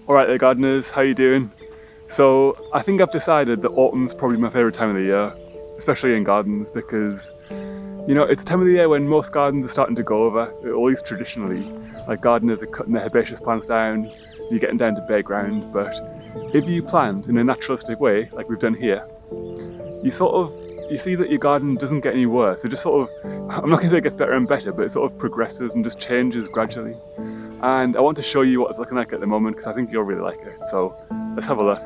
Alright there gardeners, how you doing? So I think I've decided that autumn's probably my favourite time of the year, especially in gardens, because it's a time of the year when most gardens are starting to go over, at least traditionally. Like gardeners are cutting their herbaceous plants down, you're getting down to bare ground, but if you plant in a naturalistic way, like we've done here, you see that your garden doesn't get any worse. It just I'm not going to say it gets better and better, but it sort of progresses and just changes gradually. And I want to show you what it's looking like at the moment because I think you'll really like it. So let's have a look.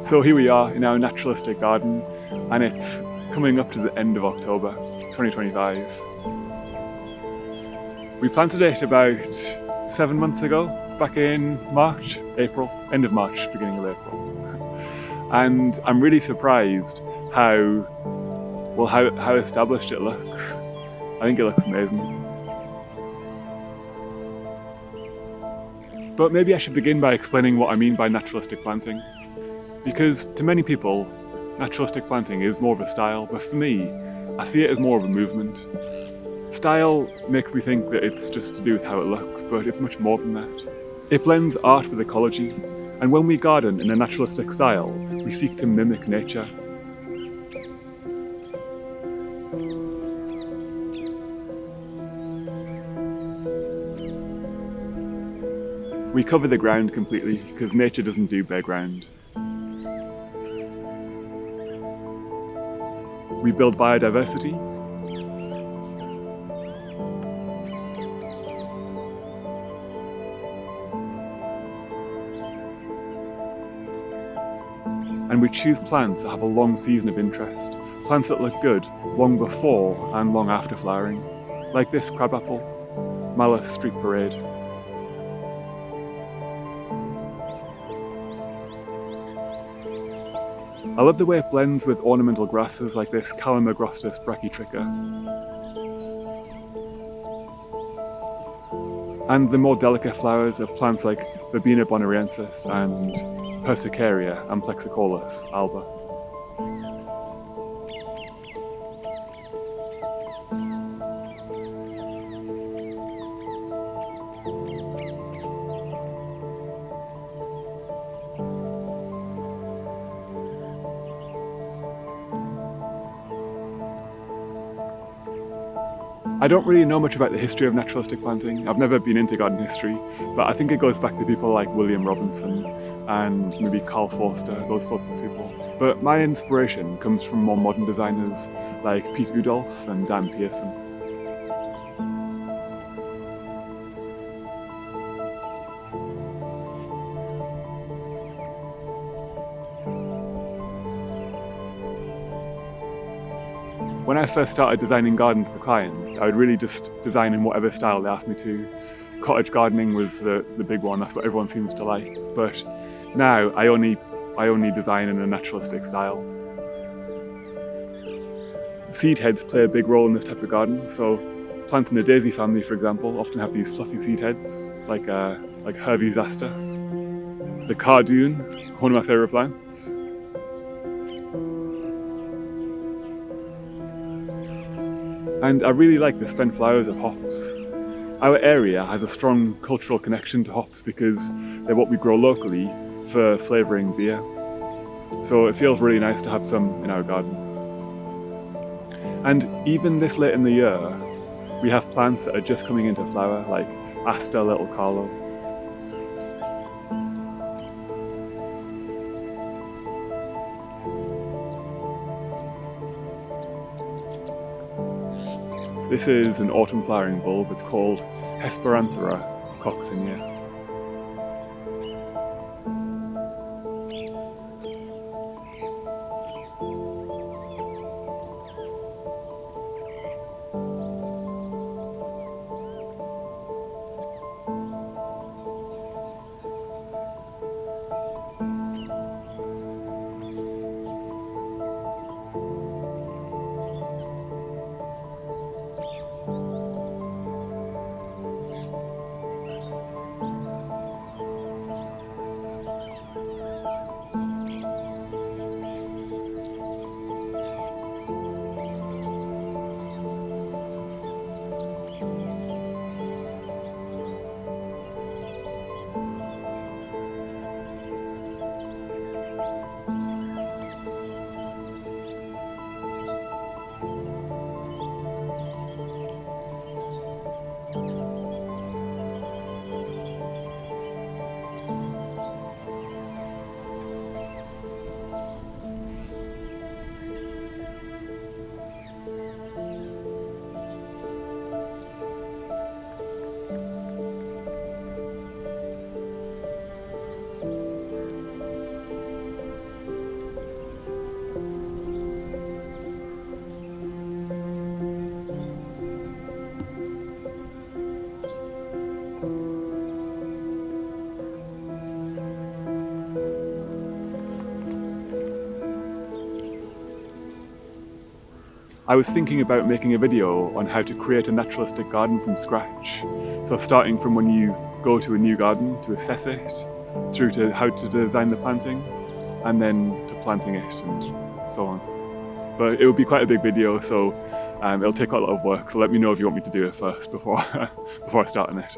So here we are in our naturalistic garden, and it's coming up to the end of October 2025. We planted it about 7 months ago, back in March, April, end of March, beginning of April. And I'm really surprised how established it looks. I think it looks amazing. But maybe I should begin by explaining what I mean by naturalistic planting. Because to many people, naturalistic planting is more of a style, but for me, I see it as more of a movement. Style makes me think that it's just to do with how it looks, but it's much more than that. It blends art with ecology, and when we garden in a naturalistic style, we seek to mimic nature. We cover the ground completely, because nature doesn't do bare ground. We build biodiversity. And we choose plants that have a long season of interest, plants that look good long before and long after flowering, like this crabapple, Malus Street Parade. I love the way it blends with ornamental grasses like this Calamagrostis brachytricha. And the more delicate flowers of plants like Verbena bonariensis and Persicaria amplexicolis alba. I don't really know much about the history of naturalistic planting. I've never been into garden history, but I think it goes back to people like William Robinson and maybe Carl Forster, those sorts of people. But my inspiration comes from more modern designers like Pete Udolph and Dan Pearson. When I first started designing gardens for clients, I would really just design in whatever style they asked me to. Cottage gardening was the big one, that's what everyone seems to like. But now I only design in a naturalistic style. Seed heads play a big role in this type of garden, so plants in the daisy family, for example, often have these fluffy seed heads, like Hervey Zasta. The cardoon, one of my favourite plants. And I really like the spent flowers of hops. Our area has a strong cultural connection to hops because they're what we grow locally for flavouring beer. So it feels really nice to have some in our garden. And even this late in the year, we have plants that are just coming into flower, like Asta Little Carlo. This is an autumn flowering bulb. It's called Hesperanthera coccinea. I was thinking about making a video on how to create a naturalistic garden from scratch. So starting from when you go to a new garden to assess it, through to how to design the planting, and then to planting it and so on. But it would be quite a big video, so it'll take quite a lot of work, so let me know if you want me to do it first before I start on it.